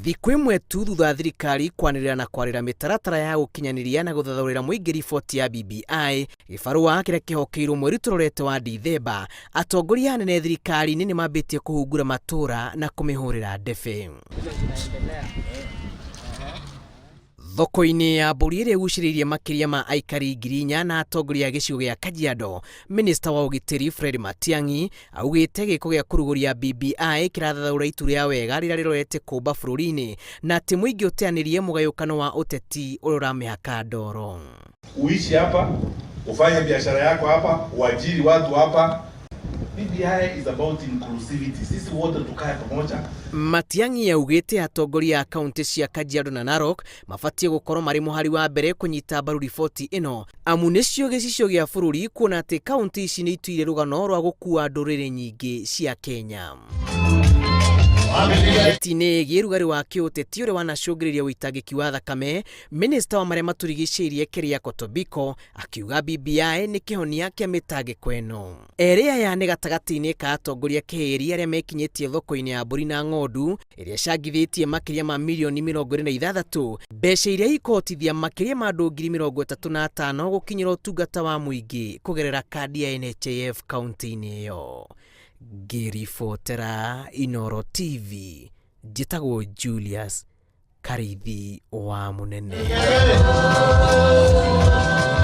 Thikũ imwe tu thutha thirikari kwanĩrĩra na kwarĩra mĩtaratara ya gũkinyanĩria na gũthathaũrĩra muingi riboti ya BBI, gĩbarũa kĩrĩa kĩhokeirwo mweri tũrorete wa Dithemba, atongoria anene thirikari-ini nĩ mambĩtie kuhungura matura na kumihurira ndebe. Thoko-ini ya mbũri ĩrĩa ĩgucĩrĩirie makĩria ma aikari 4,000 na atongoria a gĩcigo gĩa Kajiando, Minista wa ugitiri matiang'i augĩte gĩko gĩa kũrugũria BBI kĩrathathaũra itu rĩa wega rĩrĩa rĩrorete kũmba bururi-ini na atĩ muingi ũteanĩrie mũgayũkano wa ũteti ũrĩa ũramĩhaka ndoro. Uishi hapa, ufanye biashara yako hapa, uajiri watu hapa. BBI is about inclusivity. Sisi wote tukae pamoja. Matiang'i augĩte atongoria a kaunti cia Kajiando na Narok mabatie gũkorwo marĩ mũhari wa mbere kũnyita mbaru riboti ĩno, amu nĩcio gĩcicio gĩa bũrũri, kuona atĩ kaunti ici nĩ ituire rũgano rwa gũkua ndũrĩrĩ nyingĩ cia Kenya. Ndeto-inĩ ĩgiĩ ũrugarĩ wa kĩũteti ũrĩa wanacũngĩrĩria ũitangĩki wa thakame, Minista wa marĩa maturigiciirie keriako tobiko akiuga BBI nĩ kĩhonia kĩa mĩtangĩko ĩno. Erĩ aya nĩ gatagatĩ-inĩ ka atongoria keheri arĩa mekinyĩtie thoko-inĩ ya mbũri na ng'ondu ĩrĩa ĩcangithĩtie makĩria ma mirioni 26, mbeca iria ikũhotithia makĩria ma andũ 35,000 gũkinyĩra ũtungata wa muingi kũgerera kandi ya NHIF kaunti-inĩ ĩyo. Ngĩribotera Inooro TV, njĩtagwo Julius Karithi wa Munene.